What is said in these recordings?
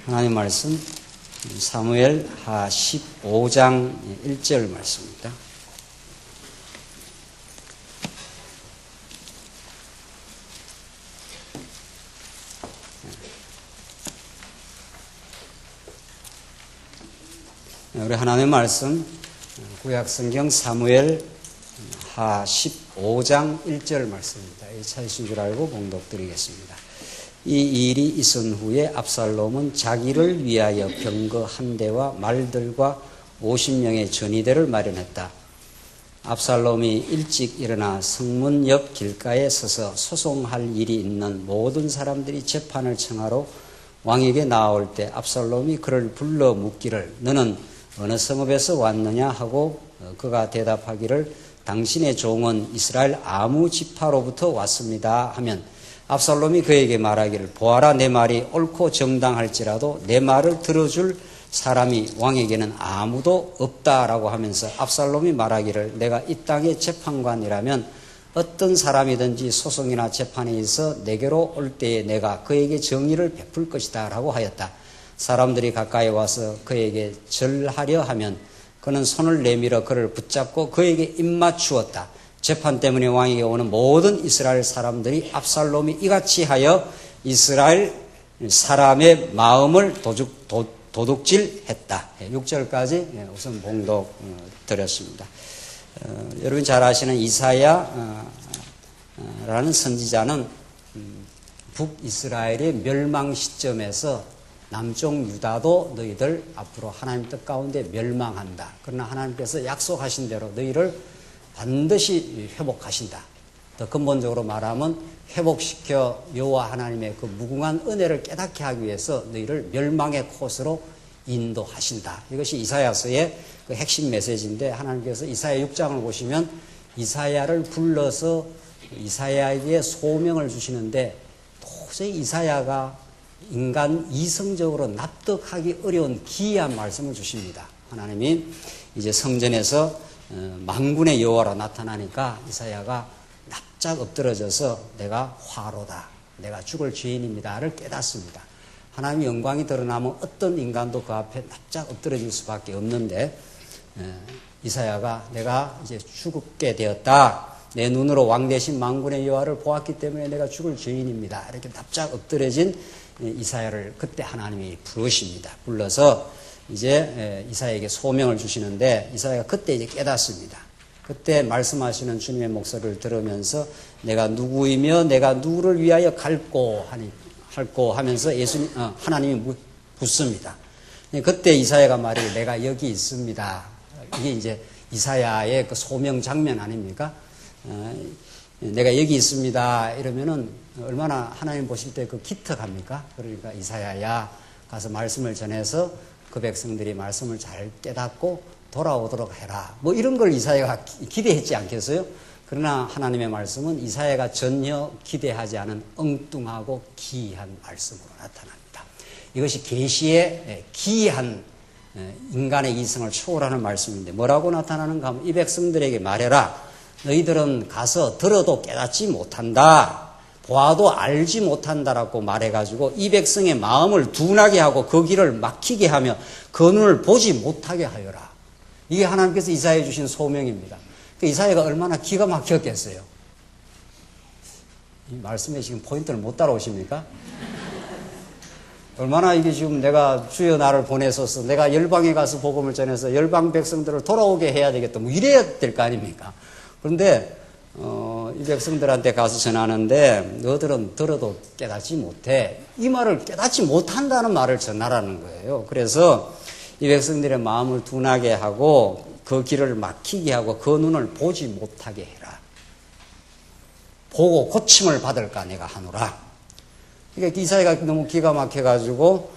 하나님 말씀 사무엘 하 15장 1절 말씀입니다. 우리 하나님의 말씀 구약성경 사무엘 하 15장 1절 말씀입니다. 이 찾으신 줄 알고 봉독드리겠습니다. 이 일이 있은 후에 압살롬은 자기를 위하여 병거 한 대와 말들과 50명의 전이대를 마련했다. 압살롬이 일찍 일어나 성문 옆 길가에 서서 소송할 일이 있는 모든 사람들이 재판을 청하러 왕에게 나올 때 압살롬이 그를 불러 묻기를 너는 어느 성읍에서 왔느냐 하고 그가 대답하기를 당신의 종은 이스라엘 아무 지파로부터 왔습니다 하면 압살롬이 그에게 말하기를 보아라 내 말이 옳고 정당할지라도 내 말을 들어줄 사람이 왕에게는 아무도 없다라고 하면서 압살롬이 말하기를 내가 이 땅의 재판관이라면 어떤 사람이든지 소송이나 재판에 있어 내게로 올 때에 내가 그에게 정의를 베풀 것이다 라고 하였다. 사람들이 가까이 와서 그에게 절하려 하면 그는 손을 내밀어 그를 붙잡고 그에게 입맞추었다. 재판 때문에 왕에게 오는 모든 이스라엘 사람들이 압살롬이 이같이 하여 이스라엘 사람의 마음을 도둑질했다. 6절까지 우선 봉독 드렸습니다. 여러분 잘 아시는 이사야라는 선지자는 북이스라엘의 멸망 시점에서 남쪽 유다도 너희들 앞으로 하나님 뜻 가운데 멸망한다. 그러나 하나님께서 약속하신 대로 너희를 반드시 회복하신다. 더 근본적으로 말하면 회복시켜 여호와 하나님의 그 무궁한 은혜를 깨닫게 하기 위해서 너희를 멸망의 코스로 인도하신다. 이것이 이사야서의 그 핵심 메시지인데 하나님께서 이사야 6장을 보시면 이사야를 불러서 이사야에게 소명을 주시는데 도저히 이사야가 인간 이성적으로 납득하기 어려운 기이한 말씀을 주십니다. 하나님이 이제 성전에서 만군의 여호와로 나타나니까 이사야가 납작 엎드러져서 내가 화로다. 내가 죽을 죄인입니다를 깨닫습니다. 하나님의 영광이 드러나면 어떤 인간도 그 앞에 납작 엎드러질 수밖에 없는데 이사야가 내가 이제 죽게 되었다. 내 눈으로 왕 대신 만군의 여호와를 보았기 때문에 내가 죽을 죄인입니다. 이렇게 납작 엎드러진 이사야를 그때 하나님이 부르십니다. 불러서 이제 이사야에게 소명을 주시는데 이사야가 그때 이제 깨닫습니다. 그때 말씀하시는 주님의 목소리를 들으면서 내가 누구이며 내가 누구를 위하여 갈고 하면서 하나님이 묻습니다. 그때 이사야가 말이에요. 내가 여기 있습니다. 이게 이제 이사야의 그 소명 장면 아닙니까? 내가 여기 있습니다. 이러면은 얼마나 하나님 보실 때 그 기특합니까? 그러니까 이사야야 가서 말씀을 전해서 그 백성들이 말씀을 잘 깨닫고 돌아오도록 해라. 뭐 이런 걸 이사야가 기대했지 않겠어요? 그러나 하나님의 말씀은 이사야가 전혀 기대하지 않은 엉뚱하고 기이한 말씀으로 나타납니다. 이것이 계시의 기이한 인간의 이성을 초월하는 말씀인데 뭐라고 나타나는가 하면 이 백성들에게 말해라. 너희들은 가서 들어도 깨닫지 못한다. 보아도 알지 못한다라고 말해가지고 이 백성의 마음을 둔하게 하고 그 길을 막히게 하며 그 눈을 보지 못하게 하여라. 이게 하나님께서 이사야에 주신 소명입니다. 이사야가 얼마나 기가 막혔겠어요. 이 말씀에 지금 포인트를 못 따라오십니까? 얼마나 이게 지금 내가 주여 나를 보내소서 내가 열방에 가서 복음을 전해서 열방 백성들을 돌아오게 해야 되겠다. 뭐 이래야 될 거 아닙니까? 그런데 이 백성들한테 가서 전하는데 너희들은 들어도 깨닫지 못해. 이 말을 깨닫지 못한다는 말을 전하라는 거예요. 그래서 이 백성들의 마음을 둔하게 하고 그 길을 막히게 하고 그 눈을 보지 못하게 해라. 보고 고침을 받을까 내가 하노라. 그러니까 이사야가 너무 기가 막혀가지고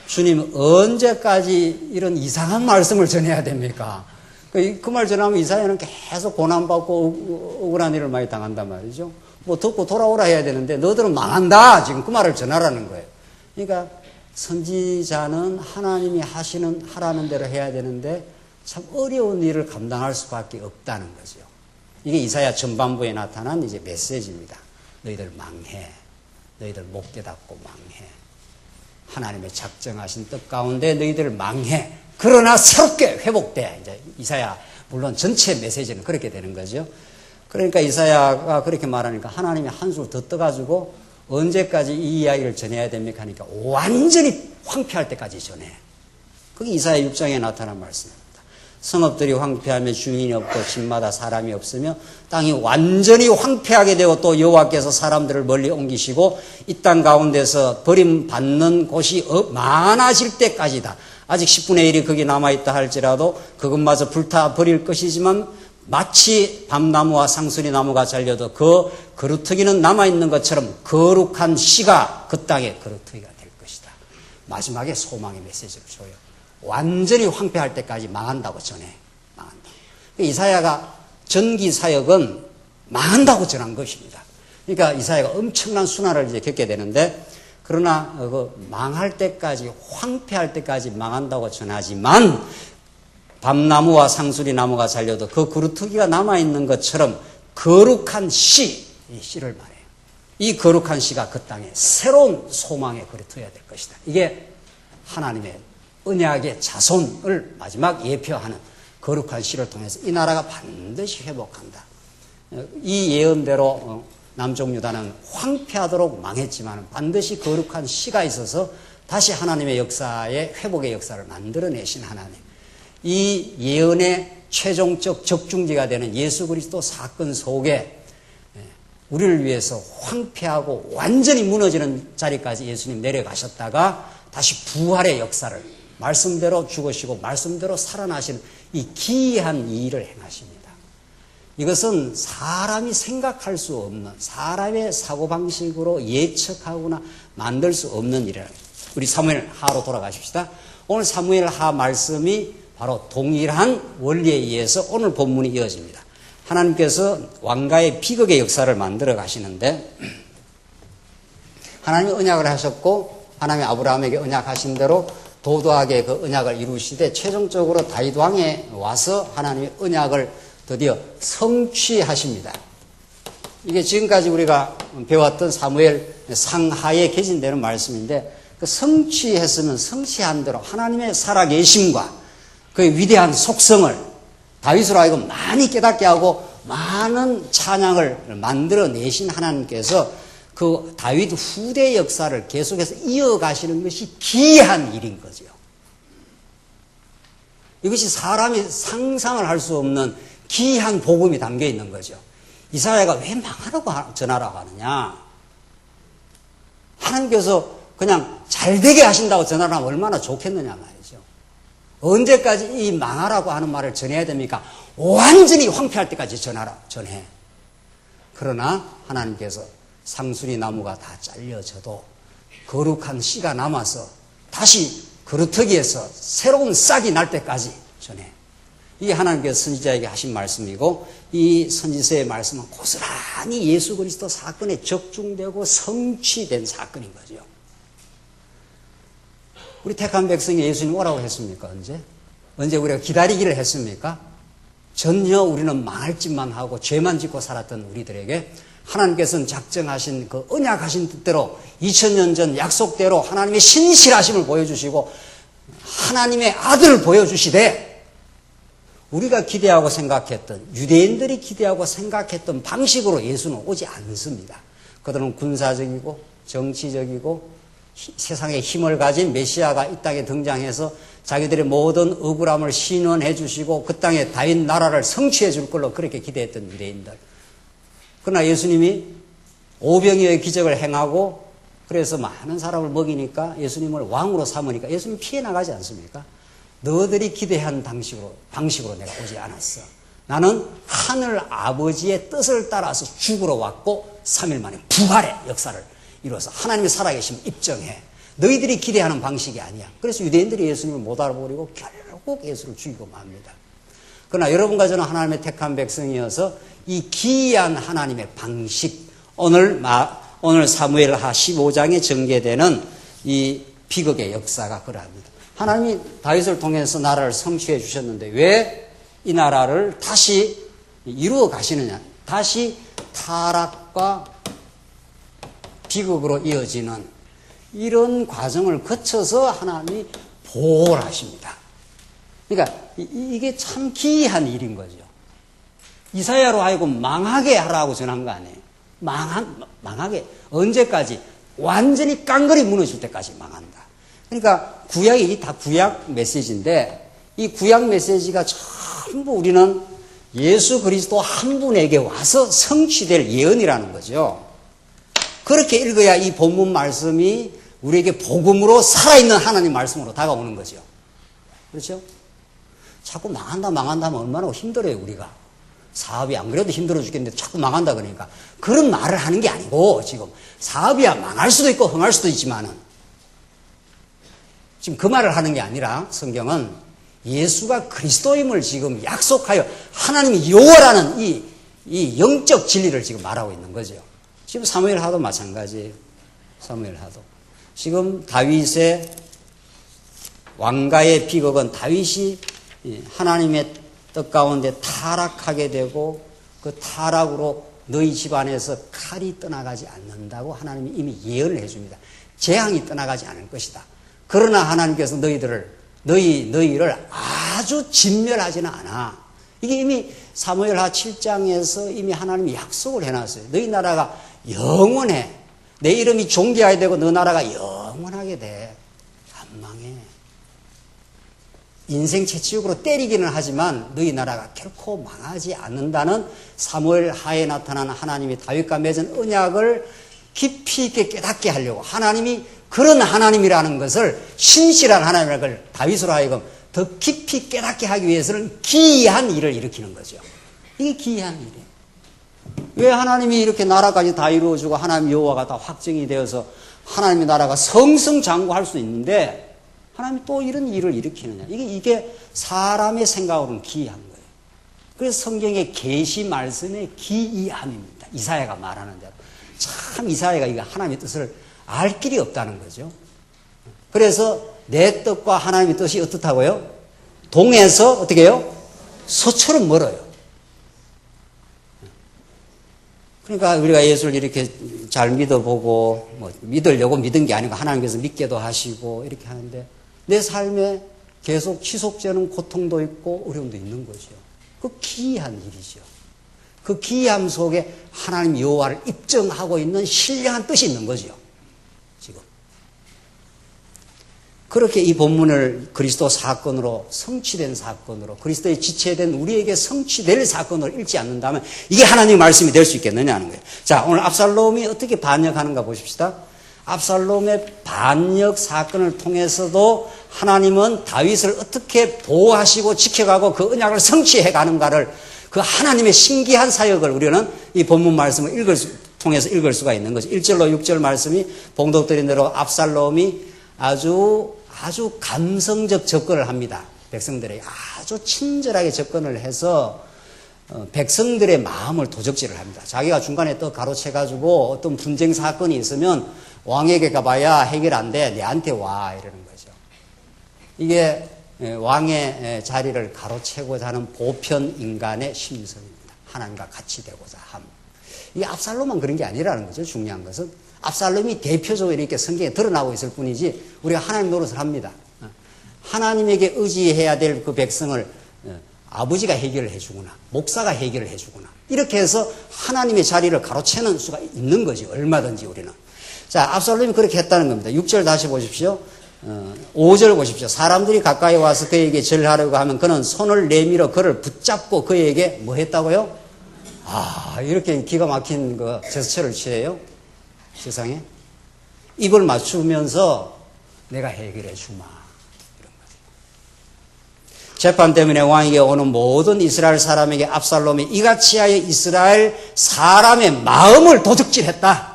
주님 언제까지 이런 이상한 말씀을 전해야 됩니까? 그 말 전하면 이사야는 계속 고난받고 억울한 일을 많이 당한단 말이죠. 뭐 듣고 돌아오라 해야 되는데 너희들은 망한다. 지금 그 말을 전하라는 거예요. 그러니까 선지자는 하나님이 하라는 대로 해야 되는데 참 어려운 일을 감당할 수밖에 없다는 거죠. 이게 이사야 전반부에 나타난 이제 메시지입니다. 너희들 망해. 너희들 못 깨닫고 망해. 하나님의 작정하신 뜻 가운데 너희들 망해. 그러나 새롭게 회복돼. 이제 이사야 물론 전체 메시지는 그렇게 되는 거죠. 그러니까 이사야가 그렇게 말하니까 하나님이 한술 더 떠가지고 언제까지 이 이야기를 전해야 됩니까? 하니까 완전히 황폐할 때까지 전해. 그게 이사야 6장에 나타난 말씀입니다. 성읍들이 황폐하며 주인이 없고 집마다 사람이 없으며 땅이 완전히 황폐하게 되고 또 여호와께서 사람들을 멀리 옮기시고 이 땅 가운데서 버림받는 곳이 많아질 때까지다. 아직 10분의 1이 거기 남아있다 할지라도 그것마저 불타버릴 것이지만 마치 밤나무와 상수리나무가 잘려도 그 그루터기는 남아있는 것처럼 거룩한 씨가 그 땅에 그루터기가 될 것이다. 마지막에 소망의 메시지를 줘요. 완전히 황폐할 때까지 망한다고 전해. 망한다. 이사야가 전기 사역은 망한다고 전한 것입니다. 그러니까 이사야가 엄청난 순환을 이제 겪게 되는데, 그러나 망할 때까지, 황폐할 때까지 망한다고 전하지만 밤나무와 상수리 나무가 잘려도 그 그루터기가 남아있는 것처럼 거룩한 씨, 이 씨를 말해요. 이 거룩한 씨가 그 땅에 새로운 소망의 그루터기가 될 것이다. 이게 하나님의 언약의 자손을 마지막 예표하는 거룩한 씨를 통해서 이 나라가 반드시 회복한다. 이 예언대로 남쪽 유다는 황폐하도록 망했지만 반드시 거룩한 씨가 있어서 다시 하나님의 역사의 회복의 역사를 만들어내신 하나님. 이 예언의 최종적 적중지가 되는 예수 그리스도 사건 속에 우리를 위해서 황폐하고 완전히 무너지는 자리까지 예수님 내려가셨다가 다시 부활의 역사를 말씀대로 죽으시고 말씀대로 살아나신 이 기이한 일을 행하십니다. 이것은 사람이 생각할 수 없는, 사람의 사고방식으로 예측하거나 만들 수 없는 일이라. 우리 사무엘 하로 돌아가십시다. 오늘 사무엘 하 말씀이 바로 동일한 원리에 의해서 오늘 본문이 이어집니다. 하나님께서 왕가의 비극의 역사를 만들어 가시는데, 하나님이 언약을 하셨고 하나님이 아브라함에게 언약하신 대로 도도하게 그 언약을 이루시되 최종적으로 다윗 왕에 와서 하나님의 언약을 드디어 성취하십니다. 이게 지금까지 우리가 배웠던 사무엘 상하에 개진되는 말씀인데, 그 성취했으면 성취한 대로 하나님의 살아계심과 그의 위대한 속성을 다윗으로 하여금 많이 깨닫게 하고 많은 찬양을 만들어내신 하나님께서 그 다윗 후대 역사를 계속해서 이어가시는 것이 기이한 일인 거죠. 이것이 사람이 상상을 할 수 없는 기이한 복음이 담겨 있는 거죠. 이사야가 왜 망하라고 전하라고 하느냐? 하나님께서 그냥 잘 되게 하신다고 전하라 하면 얼마나 좋겠느냐 말이죠. 언제까지 이 망하라고 하는 말을 전해야 됩니까? 완전히 황폐할 때까지 전해. 그러나 하나님께서 상수리 나무가 다 잘려져도 거룩한 씨가 남아서 다시 그루터기에서 새로운 싹이 날 때까지 전해. 이게 하나님께서 선지자에게 하신 말씀이고, 이 선지서의 말씀은 고스란히 예수 그리스도 사건에 적중되고 성취된 사건인 거죠. 우리 택한 백성이 예수님 오라고 했습니까? 언제 우리가 기다리기를 했습니까? 전혀 우리는 망할 짓만 하고 죄만 짓고 살았던 우리들에게 하나님께서는 작정하신 그 언약하신 뜻대로 2000년 전 약속대로 하나님의 신실하심을 보여주시고 하나님의 아들을 보여주시되, 우리가 기대하고 생각했던, 유대인들이 기대하고 생각했던 방식으로 예수는 오지 않습니다. 그들은 군사적이고 정치적이고 세상에 힘을 가진 메시아가 이 땅에 등장해서 자기들의 모든 억울함을 신원해 주시고 그 땅에 다윗 나라를 성취해 줄 걸로 그렇게 기대했던 유대인들. 그러나 예수님이 오병이어의 기적을 행하고 그래서 많은 사람을 먹이니까, 예수님을 왕으로 삼으니까 예수님 피해 나가지 않습니까? 너희들이 기대한 방식으로 내가 오지 않았어. 나는 하늘 아버지의 뜻을 따라서 죽으러 왔고 3일 만에 부활의 역사를 이루어서 하나님의 살아계심을 입증해. 너희들이 기대하는 방식이 아니야. 그래서 유대인들이 예수님을 못 알아버리고 결국 예수를 죽이고 맙니다. 그러나 여러분과 저는 하나님의 택한 백성이어서 이 기이한 하나님의 방식, 오늘 사무엘하 15장에 전개되는 이 비극의 역사가 그러합니다. 하나님이 다윗을 통해서 나라를 성취해 주셨는데 왜 이 나라를 다시 이루어 가시느냐? 다시 타락과 비극으로 이어지는 이런 과정을 거쳐서 하나님이 보호를 하십니다. 그러니까 이게 참 기이한 일인 거죠. 이사야로 하여금 망하게 하라고 전한 거 아니에요. 망하게. 언제까지? 완전히 깡그리 무너질 때까지 망한다. 그러니까 구약이 다 구약 메시지인데 이 구약 메시지가 전부 우리는 예수 그리스도 한 분에게 와서 성취될 예언이라는 거죠. 그렇게 읽어야 이 본문 말씀이 우리에게 복음으로 살아있는 하나님 말씀으로 다가오는 거죠. 그렇죠? 자꾸 망한다 하면 얼마나 힘들어요, 우리가. 사업이 안 그래도 힘들어 죽겠는데 자꾸 망한다 그러니까. 그런 말을 하는 게 아니고, 지금. 사업이야 망할 수도 있고 흥할 수도 있지만은. 지금 그 말을 하는 게 아니라 성경은 예수가 그리스도임을 지금 약속하여 하나님이 요구하는 이 영적 진리를 지금 말하고 있는 거죠. 지금 사무엘 하도 마찬가지예요. 사무엘 하도. 지금 다윗의 왕가의 비극은 다윗이 하나님의 뜻 가운데 타락하게 되고 그 타락으로 너희 집안에서 칼이 떠나가지 않는다고 하나님이 이미 예언을 해줍니다. 재앙이 떠나가지 않을 것이다. 그러나 하나님께서 너희를 아주 진멸하지는 않아. 이게 이미 사무엘하 7장에서 이미 하나님이 약속을 해놨어요. 너희 나라가 영원해. 내 이름이 존귀하게 되고 너 나라가 영원하게 돼. 안 망해. 인생 채취욕으로 때리기는 하지만 너희 나라가 결코 망하지 않는다는 사무엘하에 나타난 하나님이 다윗과 맺은 언약을 깊이 있게 깨닫게 하려고 하나님이 그런 하나님이라는 것을 신실한 하나님이라는 걸 다윗으로 하여금 더 깊이 깨닫게 하기 위해서는 기이한 일을 일으키는 거죠. 이게 기이한 일이에요. 왜 하나님이 이렇게 나라까지 다 이루어주고 하나님 여호와가 다 확정이 되어서 하나님의 나라가 성성장구할 수 있는데 하나님이 또 이런 일을 일으키느냐. 이게 사람의 생각으로는 기이한 거예요. 그래서 성경의 계시 말씀의 기이함입니다. 이사야가 말하는 대로. 참 이사야가 이거 하나님의 뜻을 알 길이 없다는 거죠. 그래서 내 뜻과 하나님의 뜻이 어떻다고요? 동에서 어떻게 해요? 서처럼 멀어요. 그러니까 우리가 예수를 이렇게 잘 믿어보고 믿으려고 믿은 게 아니고 하나님께서 믿게도 하시고 이렇게 하는데 내 삶에 계속 지속되는 고통도 있고 어려움도 있는 거죠. 그 기이한 일이죠. 그 기이함 속에 하나님 여호와를 입증하고 있는 신령한 뜻이 있는 거죠. 지금. 그렇게 이 본문을 그리스도 사건으로 성취된 사건으로 그리스도의 지체된 우리에게 성취될 사건으로 읽지 않는다면 이게 하나님의 말씀이 될 수 있겠느냐 하는 거예요. 자, 오늘 압살롬이 어떻게 반역하는가 보십시다. 압살롬의 반역 사건을 통해서도 하나님은 다윗을 어떻게 보호하시고 지켜가고 그 언약을 성취해 가는가를 그 하나님의 신기한 사역을 우리는 이 본문 말씀을 통해서 읽을 수가 있는 거죠. 1절로 6절 말씀이 봉독드린 대로 압살롬이 아주 감성적 접근을 합니다. 백성들에게 아주 친절하게 접근을 해서 백성들의 마음을 도적질을 합니다. 자기가 중간에 또 가로채가지고 어떤 분쟁 사건이 있으면 왕에게 가봐야 해결 안 돼. 내한테 와. 이러는 거죠. 이게 왕의 자리를 가로채고자 하는 보편 인간의 심성입니다. 하나님과 같이 되고자 함. 이게 압살롬만 그런 게 아니라는 거죠. 중요한 것은. 압살롬이 대표적으로 이렇게 성경에 드러나고 있을 뿐이지 우리가 하나님 노릇을 합니다. 하나님에게 의지해야 될 그 백성을 아버지가 해결을 해주거나 목사가 해결을 해주거나 이렇게 해서 하나님의 자리를 가로채는 수가 있는 거지. 얼마든지 우리는. 자, 압살롬이 그렇게 했다는 겁니다. 6절 다시 보십시오. 5절 보십시오. 사람들이 가까이 와서 그에게 절하려고 하면 그는 손을 내밀어 그를 붙잡고 그에게 뭐 했다고요? 이렇게 기가 막힌 그 제스처를 취해요. 세상에. 입을 맞추면서 내가 해결해 주마. 이런 거죠. 재판 때문에 왕에게 오는 모든 이스라엘 사람에게 압살롬이 이같이 하여 이스라엘 사람의 마음을 도둑질했다.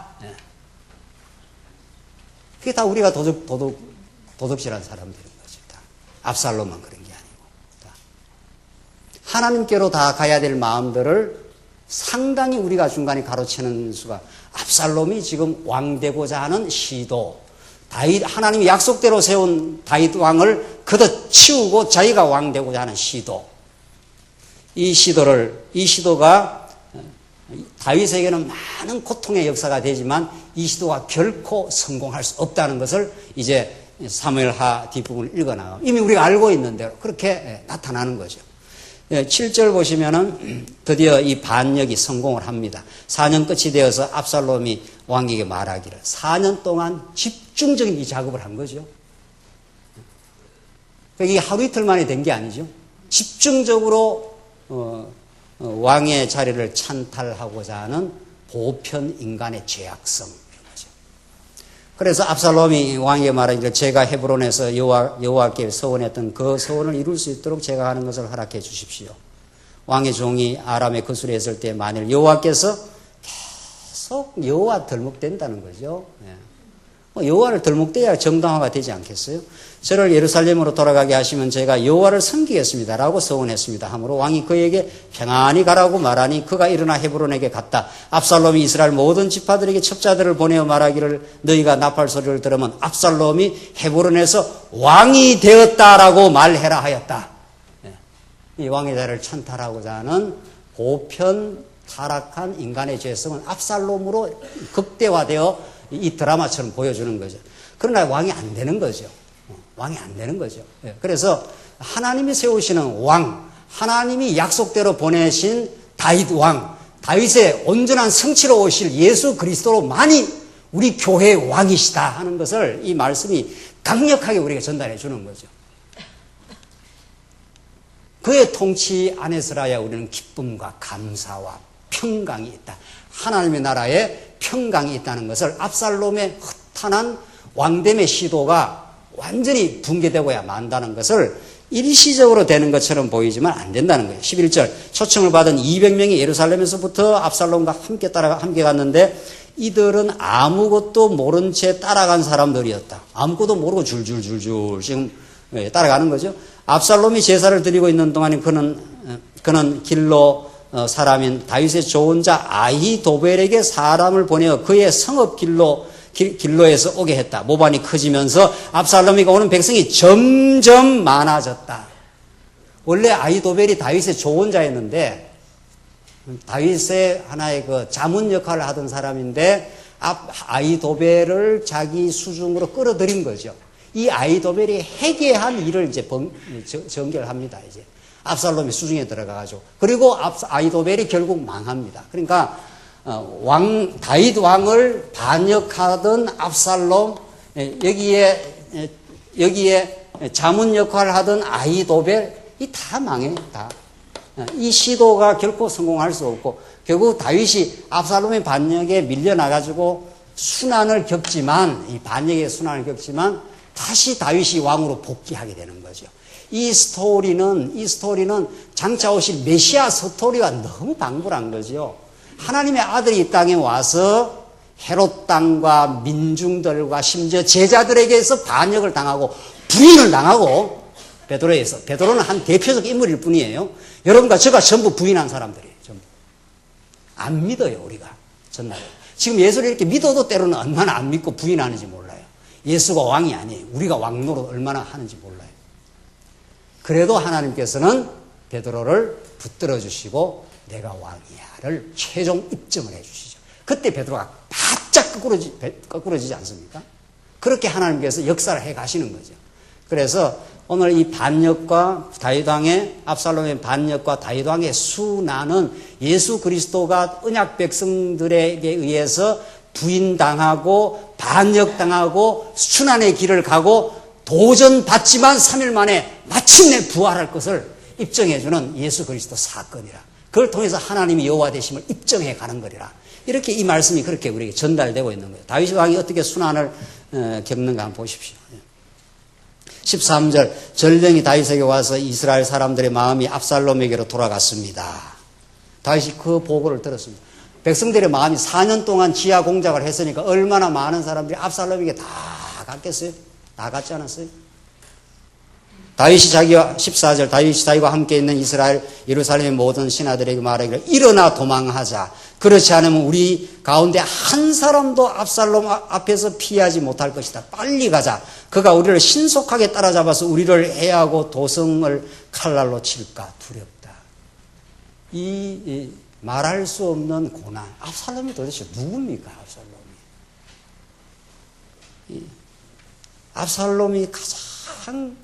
그게 다 우리가 도둑질한 사람들인 거죠. 다. 압살롬만 그런 게 아니고. 다. 하나님께로 다 가야 될 마음들을 상당히 우리가 중간에 가로채는 수가 압살롬이 지금 왕 되고자 하는 시도 하나님이 약속대로 세운 다윗 왕을 걷어치우고 자기가 왕 되고자 하는 시도 이 시도가 다윗에게는 많은 고통의 역사가 되지만 이 시도가 결코 성공할 수 없다는 것을 이제 사무엘하 뒷부분을 읽어나가면 이미 우리가 알고 있는 대로 그렇게 나타나는 거죠. 7절 보시면은 드디어 이 반역이 성공을 합니다. 4년 끝이 되어서 압살롬이 왕에게 말하기를 4년 동안 집중적인 이 작업을 한 거죠. 이게 하루 이틀 만에 된 게 아니죠. 집중적으로 왕의 자리를 찬탈하고자 하는 보편 인간의 죄악성. 그래서 압살롬이 왕에게 말하기를 제가 헤브론에서 여호와께 서원했던 그 서원을 이룰 수 있도록 제가 하는 것을 허락해 주십시오. 왕의 종이 아람에 거수를 했을 때 만일 여호와께서 계속 여호와 덜목된다는 거죠. 여호와를 덜목돼야 정당화가 되지 않겠어요? 저를 예루살렘으로 돌아가게 하시면 제가 여호와를 섬기겠습니다 라고 서원했습니다 하므로 왕이 그에게 평안히 가라고 말하니 그가 일어나 헤브론에게 갔다. 압살롬이 이스라엘 모든 지파들에게 첩자들을 보내어 말하기를 너희가 나팔 소리를 들으면 압살롬이 헤브론에서 왕이 되었다라고 말해라 하였다. 이 왕의 자리를 찬탈하고자 하는 보편 타락한 인간의 죄성은 압살롬으로 극대화되어 이 드라마처럼 보여주는 거죠. 그러나 왕이 안 되는 거죠. 왕이 안 되는 거죠. 그래서 하나님이 세우시는 왕, 하나님이 약속대로 보내신 다윗 왕, 다윗의 온전한 성취로 오실 예수 그리스도로만이 우리 교회의 왕이시다 하는 것을 이 말씀이 강력하게 우리에게 전달해 주는 거죠. 그의 통치 안에서라야 우리는 기쁨과 감사와 평강이 있다. 하나님의 나라에 평강이 있다는 것을 압살롬의 허탄한 왕됨의 시도가 완전히 붕괴되고야 만다는 것을 일시적으로 되는 것처럼 보이지만 안 된다는 거예요. 11절 초청을 받은 200명이 예루살렘에서부터 압살롬과 함께 갔는데 이들은 아무것도 모른 채 따라간 사람들이었다. 아무것도 모르고 줄줄줄줄 지금 따라가는 거죠. 압살롬이 제사를 드리고 있는 동안에 그는 길로 사람인 다윗의 좋은 자 아히도벨에게 사람을 보내어 그의 성읍 길로에서 오게 했다. 모반이 커지면서 압살롬이 오는 백성이 점점 많아졌다. 원래 아히도벨이 다윗의 좋은 자였는데 다윗의 하나의 그 자문 역할을 하던 사람인데 아히도벨을 자기 수중으로 끌어들인 거죠. 이 아히도벨이 회개한 일을 이제 전결합니다. 이제 압살롬이 수중에 들어가가지고 그리고 아히도벨이 결국 망합니다. 그러니까 다윗 왕을 반역하던 압살롬 여기에 자문 역할을 하던 아히도벨 이 다 망해요. 다. 이 시도가 결코 성공할 수 없고 결국 다윗이 압살롬의 반역에 밀려나가지고 순환을 겪지만 이 반역의 순환을 겪지만 다시 다윗이 왕으로 복귀하게 되는 거죠. 이 스토리는 장차 오실 메시아 스토리와 너무 방불한 거죠. 하나님의 아들이 이 땅에 와서 헤롯 땅과 민중들과 심지어 제자들에게서 반역을 당하고 부인을 당하고 베드로는 한 대표적 인물일 뿐이에요. 여러분과 저가 전부 부인한 사람들이에요. 전부. 안 믿어요, 우리가. 전날. 지금 예수를 이렇게 믿어도 때로는 얼마나 안 믿고 부인하는지 몰라요. 예수가 왕이 아니에요. 우리가 왕 노릇 얼마나 하는지 몰라요. 그래도 하나님께서는 베드로를 붙들어 주시고 내가 왕이야를 최종 입증을 해 주시죠. 그때 베드로가 바짝 거꾸러지지 않습니까? 그렇게 하나님께서 역사를 해 가시는 거죠. 그래서 오늘 이 반역과 다윗왕의 압살롬의 반역과 다윗왕의 순환은 예수 그리스도가 언약 백성들에게 의해서 부인당하고 반역당하고 순환의 길을 가고 도전받지만 3일 만에 마침내 부활할 것을 입증해주는 예수 그리스도 사건이라. 그걸 통해서 하나님이 여호와 되심을 입증해 가는 거리라. 이렇게 이 말씀이 그렇게 우리에게 전달되고 있는 거예요. 다윗 왕이 어떻게 순환을 겪는가 한번 보십시오. 13절 전령이 다윗에게 와서 이스라엘 사람들의 마음이 압살롬에게로 돌아갔습니다. 다윗이 그 보고를 들었습니다. 백성들의 마음이 4년 동안 지하 공작을 했으니까 얼마나 많은 사람들이 압살롬에게 다 갔겠어요? 다 갔지 않았어요? 다윗이 14절 다윗이 자기와 함께 있는 이스라엘 예루살렘의 모든 신하들에게 말하기를 일어나 도망하자. 그렇지 않으면 우리 가운데 한 사람도 압살롬 앞에서 피하지 못할 것이다. 빨리 가자. 그가 우리를 신속하게 따라잡아서 우리를 해하고 도성을 칼날로 칠까 두렵다. 이 말할 수 없는 고난. 압살롬이 도대체 누굽니까? 압살롬이 가장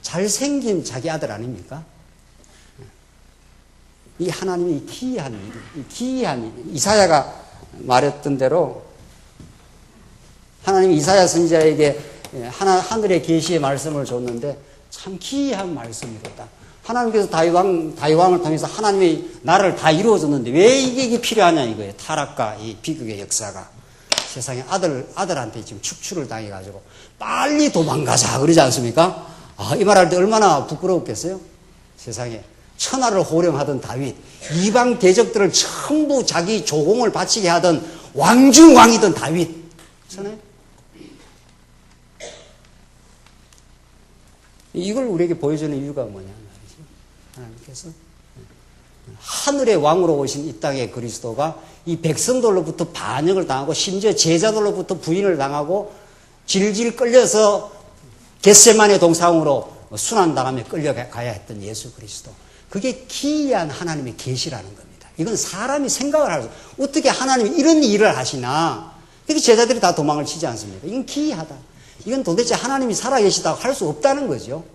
잘생긴 자기 아들 아닙니까? 이 하나님의 기이한 이사야가 말했던 대로 하나님이 이사야 선지자에게 하늘의 계시의 말씀을 줬는데 참 기이한 말씀이로다. 하나님께서 다윗왕을 통해서 하나님의 나라를 다 이루어줬는데 왜 이게 필요하냐 이거예요. 타락과 이 비극의 역사가. 세상에 아들한테 지금 축출을 당해가지고 빨리 도망가자 그러지 않습니까? 이 말할 때 얼마나 부끄러웠겠어요? 세상에 천하를 호령하던 다윗, 이방 대적들을 전부 자기 조공을 바치게 하던 왕중왕이던 다윗. 그렇잖아요? 이걸 우리에게 보여주는 이유가 뭐냐 말이죠. 하나님께서 하늘의 왕으로 오신 이 땅의 그리스도가 이 백성들로부터 반역을 당하고 심지어 제자들로부터 부인을 당하고 질질 끌려서 겟세마네 동상으로 순환당하며 끌려가야 했던 예수 그리스도. 그게 기이한 하나님의 계시라는 겁니다. 이건 사람이 생각을 할 수, 어떻게 하나님이 이런 일을 하시나. 이렇게 제자들이 다 도망을 치지 않습니까? 이건 기이하다. 이건 도대체 하나님이 살아계시다고 할 수 없다는 거죠.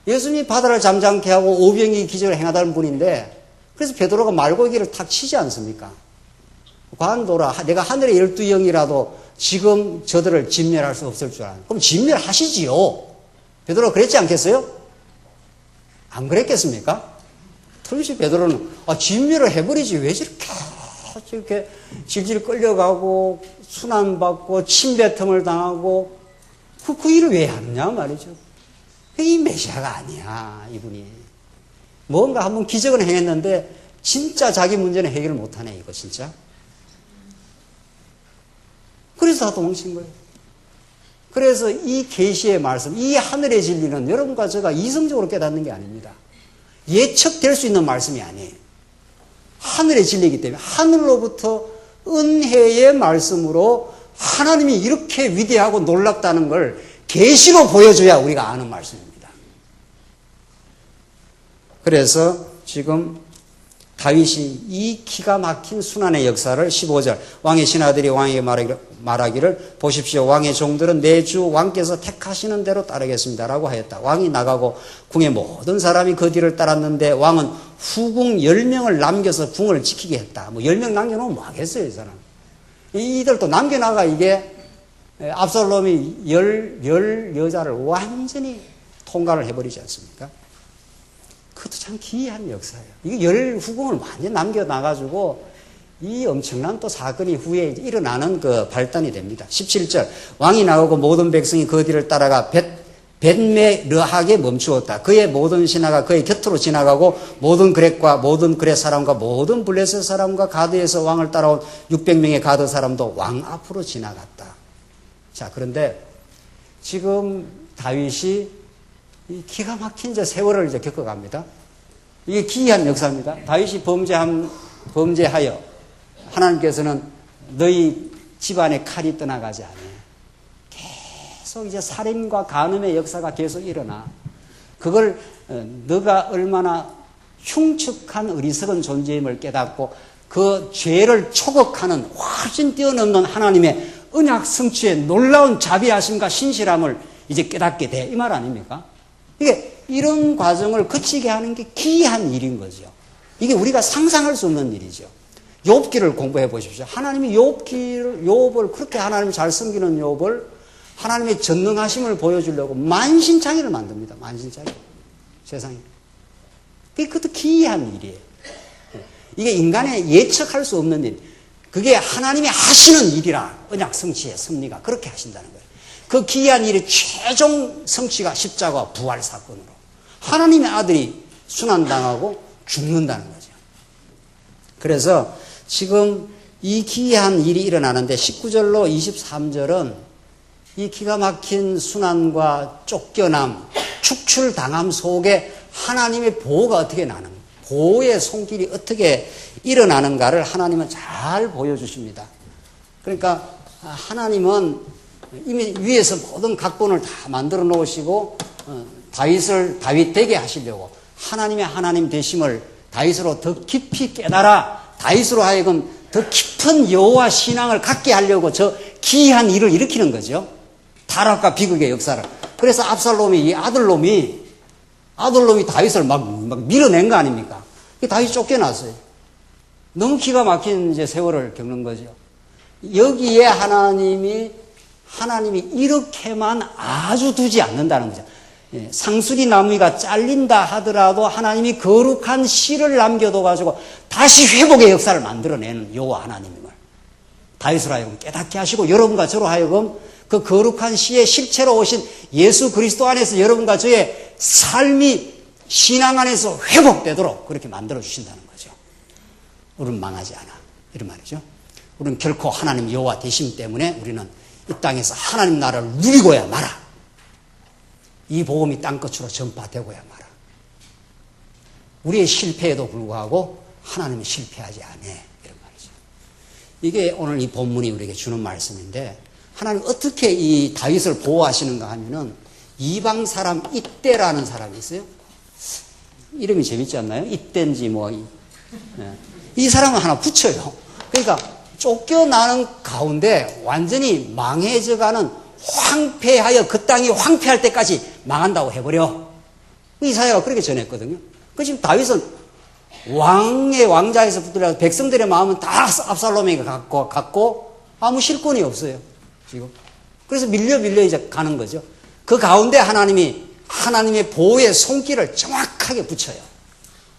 예수님이 바다를 잠잠케 하고 오병이 기적을 행하다는 분인데 그래서 베드로가 말고기를 탁 치지 않습니까? 관도라 내가 하늘의 12영이라도 지금 저들을 진멸할 수 없을 줄 아는. 그럼 진멸하시지요. 베드로가 그랬지 않겠어요? 안 그랬겠습니까? 틀리시 베드로는 진멸을 해버리지 왜 저렇게 질질 끌려가고 순환받고 침뱉음을 당하고 그 일을 왜 하느냐 말이죠. 이 메시아가 아니야 이분이. 뭔가 한번 기적은 행했는데 진짜 자기 문제는 해결을 못하네 이거 진짜. 그래서 다 도망친 거예요. 그래서 이 계시의 말씀, 이 하늘의 진리는 여러분과 제가 이성적으로 깨닫는 게 아닙니다. 예측될 수 있는 말씀이 아니에요. 하늘의 진리이기 때문에 하늘로부터 은혜의 말씀으로 하나님이 이렇게 위대하고 놀랍다는 걸 계시로 보여줘야 우리가 아는 말씀입니다. 그래서 지금 다윗이 이 기가 막힌 순환의 역사를 15절 왕의 신하들이 왕에게 말하기를 보십시오. 왕의 종들은 내 주 왕께서 택하시는 대로 따르겠습니다라고 하였다. 왕이 나가고 궁의 모든 사람이 그 뒤를 따랐는데 왕은 후궁 10명을 남겨서 궁을 지키게 했다. 10명 남겨놓으면 뭐 하겠어요 이 사람. 이들 또 남겨나가 이게 압살롬이 열 여자를 완전히 통과를 해버리지 않습니까? 그것도 참 기이한 역사예요. 이게 후궁을 완전히 남겨놔가지고 이 엄청난 또 사건이 후에 일어나는 그 발단이 됩니다. 17절 왕이 나가고 모든 백성이 그 뒤를 따라가 벳메르하게 멈추었다. 그의 모든 신하가 그의 곁으로 지나가고 모든 그렛과 모든 그렛 사람과 모든 블레셋 사람과 가드에서 왕을 따라온 600명의 가드 사람도 왕 앞으로 지나갔다. 자, 그런데 지금 다윗이 이 기가 막힌 세월을 이제 겪어갑니다. 이게 기이한 역사입니다. 다윗이 범죄하여 하나님께서는 너희 집안에 칼이 떠나가지 않아. 계속 이제 살인과 간음의 역사가 계속 일어나. 그걸 너가 얼마나 흉측한 어리석은 존재임을 깨닫고 그 죄를 초극하는 훨씬 뛰어넘는 하나님의 언약 성취의 놀라운 자비하심과 신실함을 이제 깨닫게 돼. 이 말 아닙니까? 이게 이런 과정을 거치게 하는 게 기이한 일인 거죠. 이게 우리가 상상할 수 없는 일이죠. 욥기를 공부해 보십시오. 하나님이 욥을 그렇게 하나님을 잘 섬기는 욥을 하나님의 전능하심을 보여주려고 만신창이를 만듭니다. 만신창이. 세상에. 그것도 기이한 일이에요. 이게 인간의 예측할 수 없는 일. 그게 하나님이 하시는 일이라. 언약 성취의 섭리가 그렇게 하신다는 거예요. 그 기이한 일의 최종 성취가 십자가와 부활 사건으로 하나님의 아들이 순환당하고 죽는다는 거죠. 그래서 지금 이 기이한 일이 일어나는데 19절로 23절은 이 기가 막힌 순환과 쫓겨남, 축출당함 속에 하나님의 보호가 어떻게 나는, 보호의 손길이 어떻게 일어나는가를 하나님은 잘 보여주십니다. 그러니까 하나님은 이미 위에서 모든 각본을 다 만들어 놓으시고 다윗 되게 하시려고 하나님의 하나님 되심을 다윗으로 더 깊이 깨달아 다윗으로 하여금 더 깊은 여호와 신앙을 갖게 하려고 저 기이한 일을 일으키는 거죠. 타락과 비극의 역사를. 그래서 압살롬이 이 아들놈이 다윗을 막 밀어낸 거 아닙니까? 다윗이 쫓겨났어요. 너무 기가 막힌 이제 세월을 겪는 거죠. 여기에 하나님이 이렇게만 아주 두지 않는다는 거죠. 상수리 나무가 잘린다 하더라도 하나님이 거룩한 씨를 남겨둬가지고 다시 회복의 역사를 만들어내는 여호와 하나님임을 다윗으로 하여금 깨닫게 하시고 여러분과 저로 하여금 그 거룩한 씨의 실체로 오신 예수 그리스도 안에서 여러분과 저의 삶이 신앙 안에서 회복되도록 그렇게 만들어 주신다는 거죠. 우리는 망하지 않아. 이런 말이죠. 우리는 결코 하나님 여호와 되심 때문에 우리는 이 땅에서 하나님 나라를 누리고야 마라. 이 복음이 땅끝으로 전파되고야 마라. 우리의 실패에도 불구하고 하나님은 실패하지 않아. 이런 말이죠. 이게 오늘 이 본문이 우리에게 주는 말씀인데 하나님 어떻게 이 다윗을 보호하시는가 하면은 이방 사람 이때라는 사람이 있어요. 이름이 재밌지 않나요? 이때인지 뭐. 이 사람은 하나 붙여요. 그러니까 쫓겨나는 가운데 완전히 망해져가는 황폐하여 그 땅이 황폐할 때까지 망한다고 해버려. 이사야가 그렇게 전했거든요. 그 지금 다윗은 왕자에서 붙들어서 백성들의 마음은 다 압살롬에게 갖고 아무 실권이 없어요. 지금. 그래서 밀려 이제 가는 거죠. 그 가운데 하나님의 보호의 손길을 정확하게 붙여요.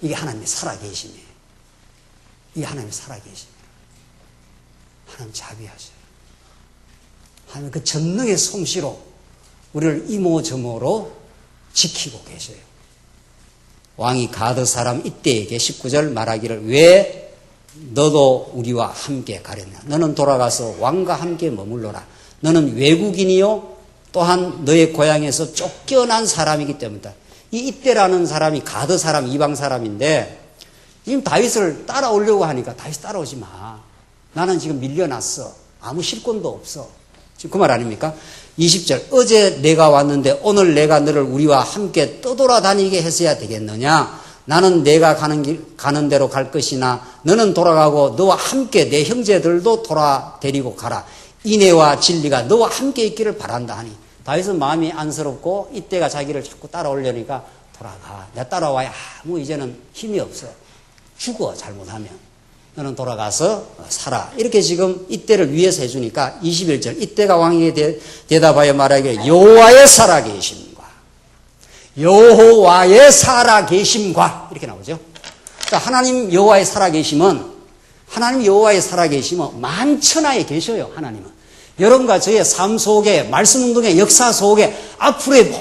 이게 하나님의 살아계심이에요. 이게 하나님의 살아계심이에요. 하나님 자비하셔요. 하나님 그 전능의 솜씨로 우리를 이모저모로 지키고 계셔요. 왕이 가드 사람 이때에게 19절 말하기를 왜 너도 우리와 함께 가렸냐. 너는 돌아가서 왕과 함께 머물러라. 너는 외국인이요 또한 너의 고향에서 쫓겨난 사람이기 때문이다. 이때라는 사람이 가드 사람, 이방 사람인데 지금 다윗을 따라오려고 하니까 다윗 따라오지 마. 나는 지금 밀려났어. 아무 실권도 없어. 지금 그 말 아닙니까? 20절 어제 내가 왔는데 오늘 내가 너를 우리와 함께 떠돌아다니게 했어야 되겠느냐. 나는 내가 가는 대로 갈 것이나 너는 돌아가고 너와 함께 내 형제들도 데리고 가라. 인애와 진리가 너와 함께 있기를 바란다 하니 다윗은 마음이 안쓰럽고 이때가 자기를 자꾸 따라오려니까 돌아가. 내가 따라와야 아무 이제는 힘이 없어. 죽어 잘못하면. 너는 돌아가서 살아. 이렇게 지금 이때를 위해서 해주니까 21절 이때가 왕에게 대답하여 말하기를 여호와의 살아계심과 이렇게 나오죠. 그러니까 하나님 여호와의 살아계심은 만천하에 계셔요. 하나님은 여러분과 저의 삶 속에 말씀 운동의 역사 속에 앞으로의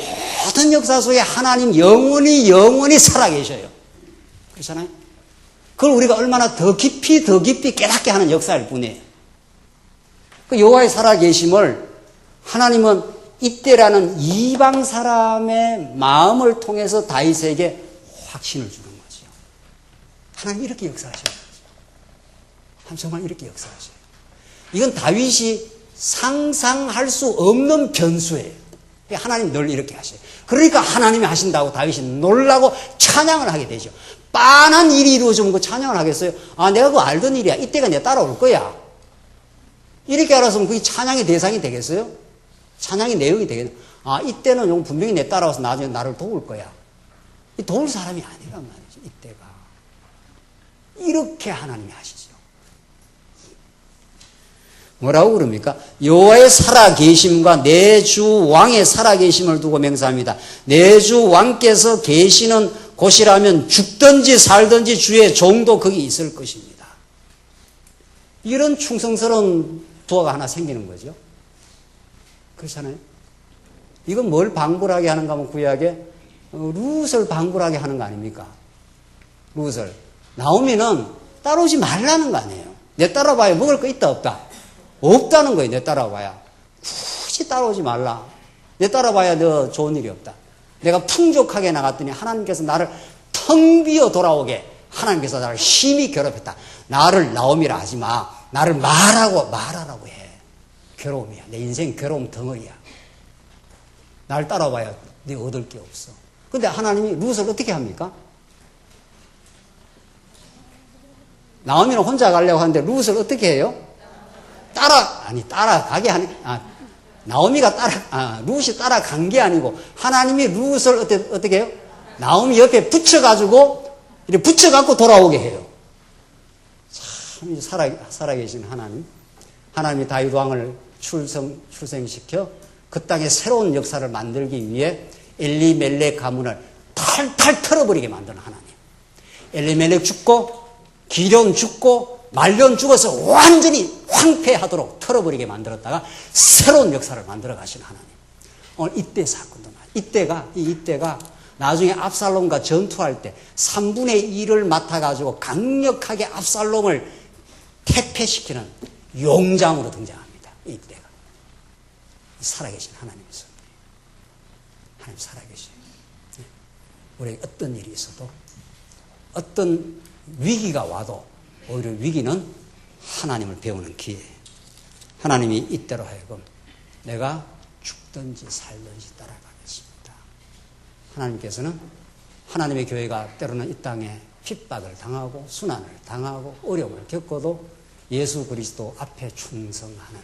모든 역사 속에 하나님 영원히 살아계셔요. 그렇잖아요. 그걸 우리가 얼마나 더 깊이 깨닫게 하는 역사일 뿐이에요. 그 여호와의 살아계심을 하나님은 이때라는 이방 사람의 마음을 통해서 다윗에게 확신을 주는 거죠. 하나님 이렇게 역사하셔요. 하나님 정말 이렇게 역사하셔요. 이건 다윗이 상상할 수 없는 변수예요. 하나님 늘 이렇게 하셔요. 그러니까 하나님이 하신다고 다윗이 놀라고 찬양을 하게 되죠. 빤한 일이 이루어지면 그 찬양을 하겠어요? 아, 내가 그거 알던 일이야. 이때가 내가 따라올 거야. 이렇게 알았으면 그게 찬양의 대상이 되겠어요? 찬양의 내용이 되겠어요? 아, 이때는 분명히 내 따라와서 나중에 나를 도울 거야. 도울 사람이 아니란 말이죠. 이때가. 이렇게 하나님이 하시죠. 뭐라고 그럽니까? 여호와의 살아계심과 내 주 왕의 살아계심을 두고 맹세합니다. 내 주 왕께서 계시는 곳이라면 죽든지 살든지 주의 종도 거기 있을 것입니다. 이런 충성스러운 부하가 하나 생기는 거죠. 그렇잖아요. 이건 뭘 방불하게 하는가 하면 구약에 룻을 방불하게 하는 거 아닙니까? 룻을. 나오미는 따라오지 말라는 거 아니에요. 내 따라와야 먹을 거 있다 없다? 없다는 거예요. 내 따라와야. 굳이 따라오지 말라. 내 따라와야 너 좋은 일이 없다. 내가 풍족하게 나갔더니 하나님께서 나를 텅 비어 돌아오게 하나님께서 나를 심히 괴롭혔다. 나를 나옴이라 하지 마. 나를 말하라고 해. 괴로움이야. 내 인생 괴로움 덩어리야. 나를 따라와야 네 얻을 게 없어. 근데 하나님이 룻을 어떻게 합니까? 나오미는 혼자 가려고 하는데 룻을 어떻게 해요? 따라가게 하니, 룻이 따라간 게 아니고, 하나님이 룻을 어떻게 해요? 나오미 옆에 붙여가지고, 이렇게 붙여갖고 돌아오게 해요. 참, 살아계신 하나님. 하나님이 다윗 왕을 출생시켜 그 땅에 새로운 역사를 만들기 위해 엘리멜렉 가문을 탈탈 털어버리게 만드는 하나님. 엘리멜렉 죽고, 기럨 죽고, 말론 죽어서 완전히 황폐하도록 털어버리게 만들었다가 새로운 역사를 만들어 가시는 하나님. 오늘 이때 사건도 나와요. 이때가 나중에 압살롬과 전투할 때 3분의 1을 맡아가지고 강력하게 압살롬을 퇴폐시키는 용장으로 등장합니다. 이때가. 살아계신 하나님의 손. 하나님 살아계신. 우리에게 어떤 일이 있어도, 어떤 위기가 와도 오히려 위기는 하나님을 배우는 기회예요. 하나님이 이때로 하여금 내가 죽든지 살든지 따라가겠습니다. 하나님께서는 하나님의 교회가 때로는 이 땅에 핍박을 당하고 순환을 당하고 어려움을 겪어도 예수 그리스도 앞에 충성하는,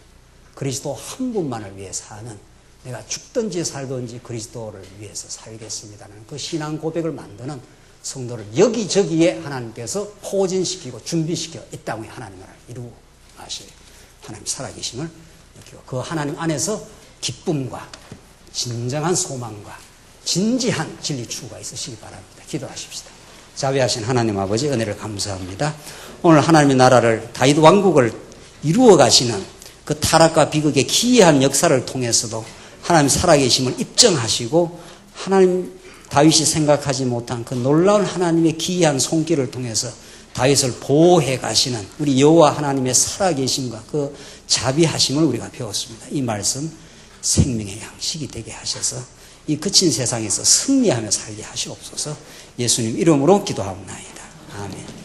그리스도 한 분만을 위해 사는, 내가 죽든지 살든지 그리스도를 위해서 살겠습니다는 그 신앙 고백을 만드는 성도를 여기저기에 하나님께서 포진시키고 준비시켜 이 땅에 하나님을 이루어 가실 하나님 살아계심을 느끼고, 그 하나님 안에서 기쁨과 진정한 소망과 진지한 진리 추구가 있으시기 바랍니다. 기도하십시다. 자비하신 하나님 아버지, 은혜를 감사합니다. 오늘 하나님의 나라를, 다윗 왕국을 이루어 가시는 그 타락과 비극의 기이한 역사를 통해서도 하나님 살아계심을 입증하시고, 하나님 다윗이 생각하지 못한 그 놀라운 하나님의 기이한 손길을 통해서 다윗을 보호해 가시는 우리 여호와 하나님의 살아계심과 그 자비하심을 우리가 배웠습니다. 이 말씀 생명의 양식이 되게 하셔서 이 거친 세상에서 승리하며 살게 하시옵소서. 예수님 이름으로 기도하옵나이다. 아멘.